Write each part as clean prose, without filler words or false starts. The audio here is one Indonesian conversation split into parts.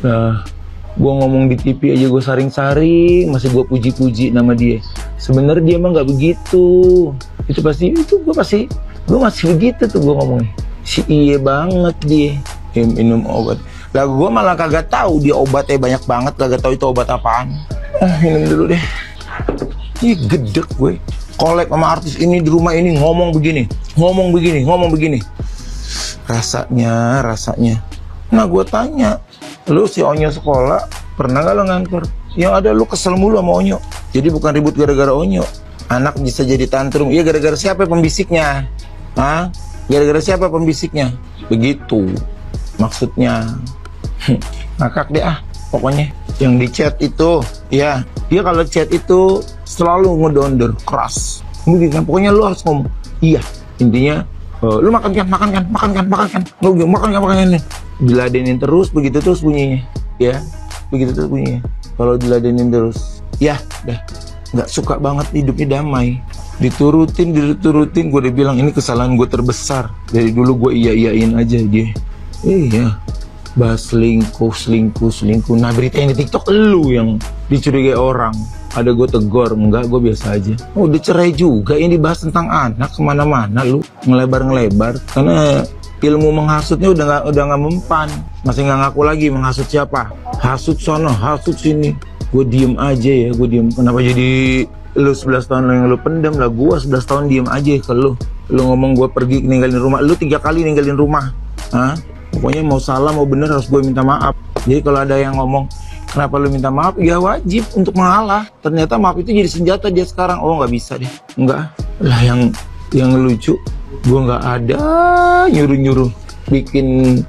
Nah, gue ngomong di TV aja gue saring-saring, masih gue puji-puji nama dia. Sebenarnya dia emang nggak begitu. Itu gue masih begitu tuh gue ngomongnya. Si iya banget dia minum obat. Lah gue malah kagak tahu dia obatnya banyak banget, kagak tahu itu obat apaan. Minum dulu deh. Ih gedek gue. Kolek sama artis ini di rumah ini ngomong begini. Rasanya. Nah gue tanya, lu si Onyo sekolah pernah gak lo ngantor? Yang ada lu kesel mulu sama Onyo. Jadi bukan ribut gara-gara Onyo. Anak bisa jadi tantrum. Iya gara-gara siapa pembisiknya? Hah? Gara-gara siapa pembisiknya? Begitu maksudnya. Ngakak deh pokoknya. Yang di chat itu, ya dia kalau chat itu selalu ngedonder keras. Begitu kan? Pokoknya lu harus ngomong. Iya, intinya lu makan kan. Lu makan kan. Diladenin terus, begitu terus bunyinya. Ya, begitu terus bunyinya. Kalau diladenin terus, ya dah nggak suka banget hidupnya damai. Diturutin, gue udah bilang ini kesalahan gue terbesar. Dari dulu gue iyain aja dia. Iya, bahas selingkuh. Nah berita yang di TikTok lu yang dicurigai orang. Ada gue tegor, enggak, gue biasa aja. Oh, udah cerai juga, ini bahas tentang anak kemana-mana lu ngelebar. Karena ilmu menghasutnya udah nggak mempan. Masih nggak ngaku lagi menghasut siapa. Hasut sono, hasut sini. Gue diem aja ya, Kenapa jadi lu 11 tahun yang lu pendam lah, gue 11 tahun diem aja ke lu. Lu ngomong gue pergi ninggalin rumah, lu 3 kali ninggalin rumah. Hah? Pokoknya mau salah mau bener harus gue minta maaf. Jadi kalau ada yang ngomong kenapa lu minta maaf, ya wajib untuk mengalah. Ternyata maaf itu jadi senjata dia sekarang. Oh nggak bisa deh, enggak lah. Yang lucu, gue nggak ada nyuruh bikin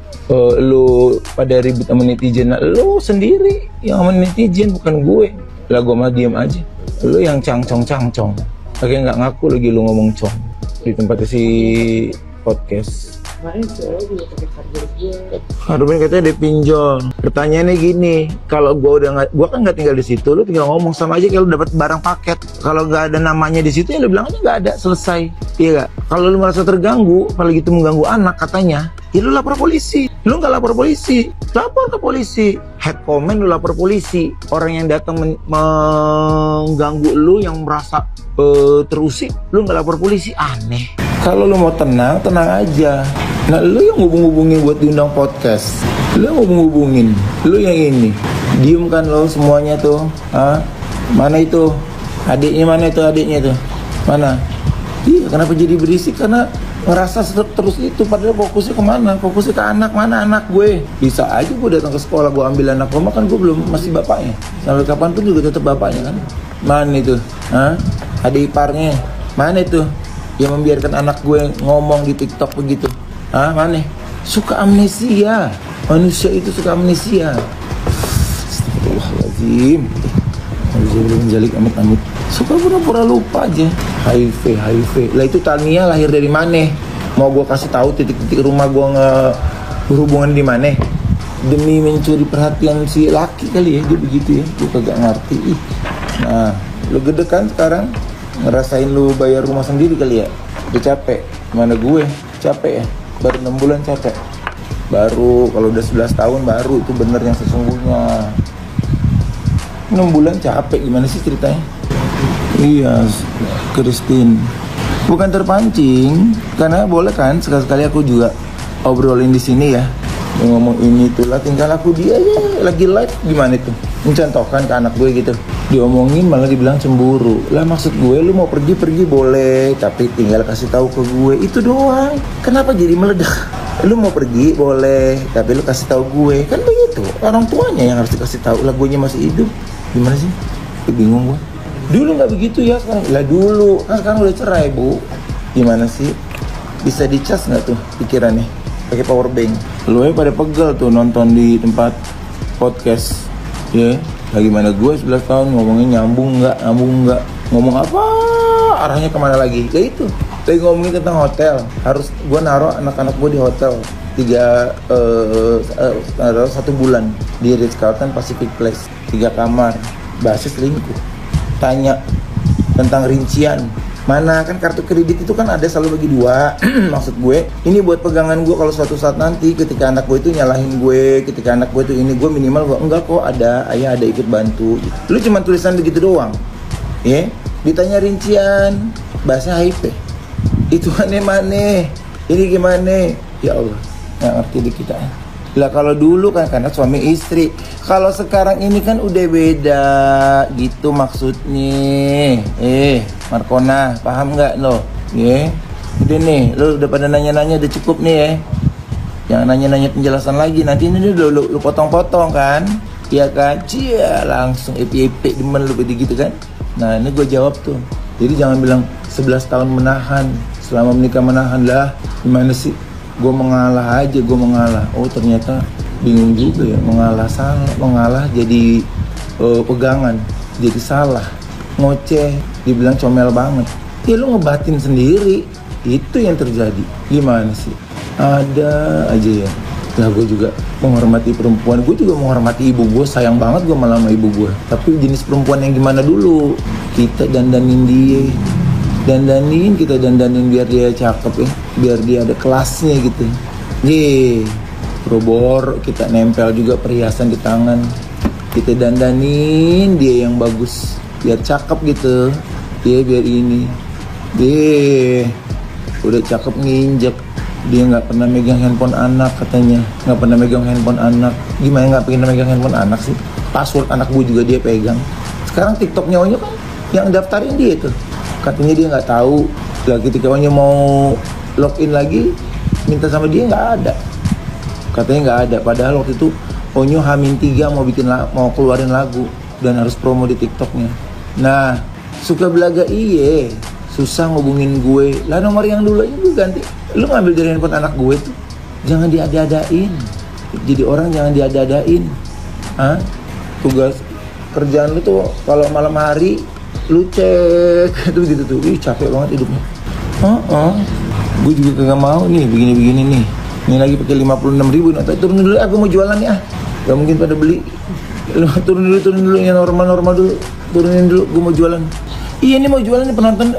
lu pada ribut sama netizen. Nah, lu sendiri yang sama netizen, bukan gue. Lah gue mah diem aja. Lu yang cangcong pakai nggak ngaku lagi lu ngomong cong di tempatnya si podcast. Harusnya katanya dia pinjol. Pertanyaannya gini, kalau gue kan nggak tinggal di situ, lu tinggal ngomong sama aja kalau dapat barang paket. Kalau nggak ada namanya di situ ya lu bilang aja nggak ada, selesai. Iya gak? Kalau lu merasa terganggu, apalagi itu mengganggu anak katanya, ya lu lapor polisi. Lu nggak lapor polisi, lapor ke polisi. Head comment lu lapor polisi. Orang yang datang mengganggu lu yang merasa terusik, lu nggak lapor polisi, aneh. Kalau lu mau tenang aja. Nah lu yang hubungin buat diundang podcast. Lu yang hubungin. Lu yang ini. Diem kan lo semuanya tuh. Hah? Mana itu? Adiknya mana itu adiknya tuh? Mana? Iya kenapa jadi berisik? Karena ngerasa terus itu. Padahal fokusnya kemana? Fokusnya ke anak. Mana anak gue? Bisa aja gue datang ke sekolah, gue ambil anak gue, kan gue belum, masih bapaknya. Sampai kapanpun juga tetap bapaknya kan. Mana itu? Hah? Adik iparnya. Mana itu? Yang membiarkan anak gue ngomong di TikTok begitu. Mana? Suka amnesia. Manusia itu suka amnesia. Astagfirullahaladzim. Alhamdulillah menjalik amit-amit. Suka pura-pura lupa aja. HIV. Lah itu Tania lahir dari mana? Mau gue kasih tahu titik-titik rumah gue berhubungan di mana? Demi mencuri perhatian si laki kali ya, dia begitu ya. Gue kagak ngerti. Nah, lu gede kan sekarang? Ngerasain lu bayar rumah sendiri kali ya. Udah capek. Mana gue capek ya. Baru 6 bulan capek. Baru kalau udah 11 tahun baru itu bener yang sesungguhnya. 6 bulan capek, gimana sih ceritanya? Iya, Christine. Bukan terpancing, karena boleh kan sekali-sekali aku juga obrolin di sini ya. Ngomong ini itulah, tinggal aku dia aja lagi live gimana itu. Mencontohkan ke anak gue gitu. Diomongin malah dibilang cemburu. Lah maksud gue lu mau pergi boleh, tapi tinggal kasih tahu ke gue itu doang. Kenapa jadi meledak? Lu mau pergi boleh, tapi lu kasih tahu gue. Kan begitu. Orang tuanya yang harus dikasih tahu. Lah gue masih hidup. Gimana sih? Bingung gue. Dulu nggak begitu ya sekarang. Lah dulu kan sekarang udah cerai bu. Gimana sih? Bisa dicas nggak tuh pikirannya? Pakai power bank. Lu pada pegel tuh nonton di tempat podcast. Ya. Lagi mana gue 11 tahun ngomongin nyambung nggak, ngomong apa, arahnya kemana lagi, kayak itu. Lagi ngomongin tentang hotel, harus gue naruh anak-anak gue di hotel 1 bulan di Ritz-Carlton Pacific Place, 3 kamar, bahasa selingkuh. Tanya tentang rincian, Mana kan kartu kredit itu kan ada selalu bagi 2. Maksud gue, ini buat pegangan gue kalau suatu saat nanti ketika anak gue itu nyalahin gue, ketika anak gue itu ini, gue minimal gue enggak kok, ada ayah, ada ikut bantu. Lu cuma tulisan begitu doang, ya? Ditanya rincian, bahasa HP. Itu aneh-aneh. Ini gimana? Ya Allah, nggak ngerti di kita. Lah kalau dulu kan karena suami istri. Kalau sekarang ini kan udah beda gitu maksudnya. Markona, paham nggak lo? Udah nih, lo udah pada nanya-nanya udah cukup nih ya. Jangan nanya-nanya penjelasan lagi. Nanti ini lu potong-potong kan? Iya kan? Cia langsung epi-epi demen lu gitu kan? Nah ini gue jawab tuh. Jadi jangan bilang 11 tahun menahan, selama menikah menahan lah. Gimana sih? Gue mengalah aja, gue mengalah. Oh ternyata bingung juga ya, mengalah salah, mengalah jadi pegangan, jadi salah, ngoceh, dibilang comel banget. Ya lu ngebatin sendiri, itu yang terjadi. Gimana sih? Ada aja ya. Lah gue juga menghormati perempuan, gue juga menghormati ibu gue, sayang banget gue malah sama ibu gue. Tapi jenis perempuan yang gimana dulu? Kita dandanin dia, kita dandanin biar dia cakep ya, biar dia ada kelasnya gitu. Robor kita nempel juga perhiasan di tangan, kita dandanin dia yang bagus, biar cakep gitu. Biar ini, udah cakep nginjek. Dia nggak pernah megang handphone anak katanya, nggak pernah megang handphone anak. Gimana nggak pernah megang handphone anak sih? Password anak gue juga dia pegang. Sekarang TikToknya Onyo kan yang daftarin dia itu. Katanya dia nggak tahu. Lah ketika Onyo mau login lagi, minta sama dia nggak ada. Katanya nggak ada. Padahal waktu itu Onyo H-3 mau keluarin lagu dan harus promo di TikToknya. Nah, suka belaga susah ngubungin gue. Lah nomor yang dulu aja gue ganti. Lu ngambil dari handphone anak gue tuh, jangan diada-adain. Jadi orang jangan diada-adain. Tugas kerjaan lu tuh kalau malam hari lu cek tuh gitu tuh. Ih capek banget hidupnya. Gue juga kagak mau nih begini-begini nih. Ini lagi pakai 56.000. Nah, turun dulu, aku mau jualan ya. Gak mungkin pada beli. Turun dulu yang normal dulu. Turunin dulu, gue mau jualan. Iya ini mau jualan nih penonton.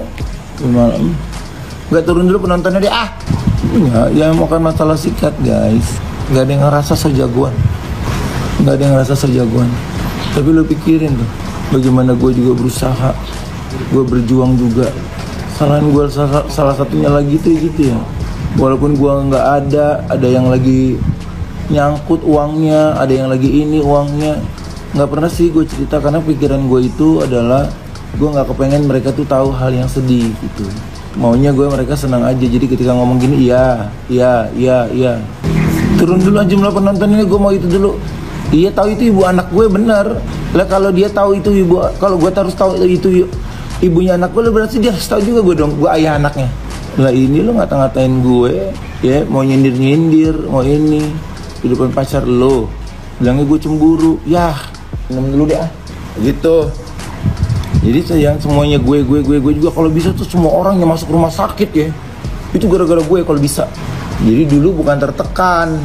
Malam. Gak turun dulu penontonnya deh ya bukan masalah sikat guys. Gak ada yang ngerasa sejagoan. Tapi lu pikirin tuh, bagaimana gue juga berusaha, gue berjuang juga. Kesalahan gue salah satunya lagi tuh gitu ya. Walaupun gue nggak ada yang lagi nyangkut uangnya, ada yang lagi ini uangnya. Nggak pernah sih gue cerita karena pikiran gue itu adalah gue nggak kepengen mereka tuh tahu hal yang sedih gitu. Maunya gue mereka senang aja. Jadi ketika ngomong gini iya. Turun dulu aja jumlah penontonnya, gue mau itu dulu. Iya tahu itu ibu anak gue bener. Lah kalau dia tahu itu ibu, kalau gue harus tahu itu ibunya anak gue, berarti dia harus tahu juga gue dong, gue ayah anaknya. Lah ini lo ngata-ngatain gue, ya mau nyindir, mau ini di depan pacar lo, bilangnya gue cemburu. Minum dulu deh gitu. Jadi sayang semuanya gue juga kalau bisa tuh semua orang yang masuk rumah sakit ya. Itu gara-gara gue kalau bisa. Jadi dulu bukan tertekan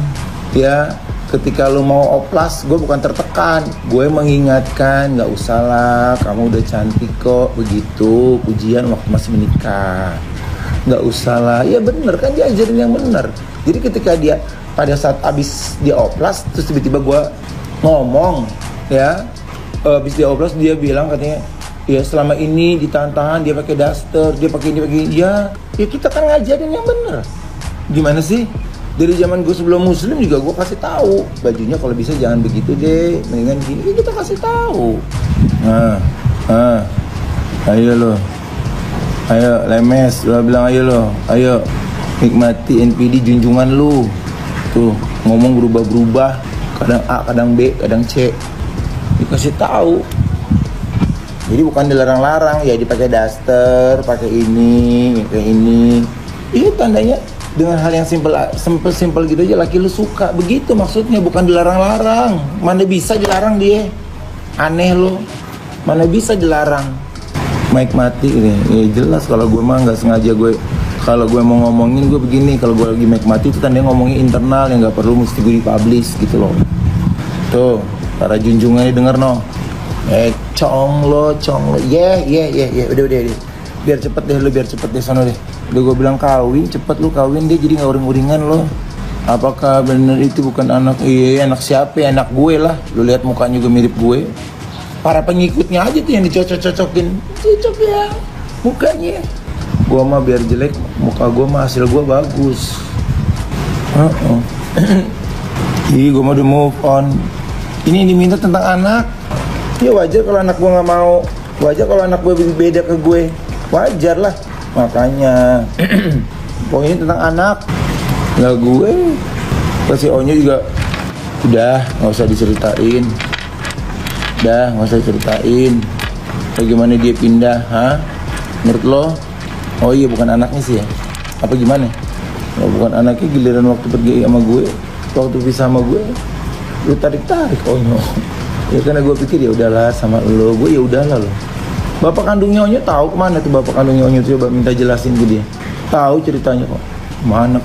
ya. Ketika lo mau oplas, gue bukan tertekan. Gue mengingatkan, gak usah lah, kamu udah cantik kok, begitu, pujian waktu masih menikah. Gak usah lah, ya bener kan diajarin yang bener. Jadi ketika dia, pada saat abis dia oplas, terus tiba-tiba gue ngomong, ya, abis dia oplas dia bilang katanya, ya selama ini ditahan-tahan, dia pakai daster, dia pakai ini, ya kita kan ngajarin yang bener. Gimana sih? Dari zaman gue sebelum muslim juga gue kasih tahu bajunya kalau bisa jangan begitu deh, mendingan gini. Kita kasih tahu. Ayo lo, ayo lemes, lo bilang ayo nikmati NPD junjungan lu. Tuh ngomong berubah-berubah, kadang A, kadang B, kadang C. Dikasih tahu. Jadi bukan dilarang-larang ya, dipakai daster, pakai ini, kayak ini. Ini tandanya dengan hal yang simple gitu aja laki lu suka. Begitu maksudnya, bukan dilarang-larang. Mana bisa dilarang dia? Aneh lo. Mana bisa dilarang? Mic mati ini. Ya jelas kalau gue mah nggak sengaja gue. Kalau gue mau ngomongin gue begini, kalau gue lagi mic mati itu tandanya ngomongin internal yang nggak perlu mesti gue dipublish gitu loh. Tuh, para junjungannya denger no. Cong lo. Yeah. Udah. biar cepet deh lu, biar cepet deh sono deh. Udah gue bilang kawin, cepet lu kawin deh, jadi nggak uring-uringan lo. Apakah bener itu bukan anak? Iya, anak siapa ya? Anak gue lah. Lu lihat mukanya juga mirip gue. Para pengikutnya aja tuh yang dicocok-cocokin. Cocok ya mukanya. Gua mah biar jelek, muka gua mah hasil gua bagus. Ih, gua mau udah move on. Ini diminta tentang anak. Ya wajar kalau anak gua nggak mau. Wajar kalau anak gua beda ke gue. Wajar lah. Makanya pokoknya tentang anak. Lah gue kasih Onyo juga udah nggak usah diceritain. Udah nggak usah diceritain. Bagaimana dia pindah, ha? Menurut lo? Oh iya, bukan anaknya sih ya? Apa gimana? Kalau bukan anaknya, giliran waktu pergi sama gue, waktu pisah sama gue, lu tarik-tarik Onyo. Ya karena gue pikir ya udahlah sama lo, gue ya udahlah lo. Bapak kandungnya Onyo tahu kemana tuh bapak kandungnya Onyo, coba minta jelasin ke dia. Tahu ceritanya kok. Kemana.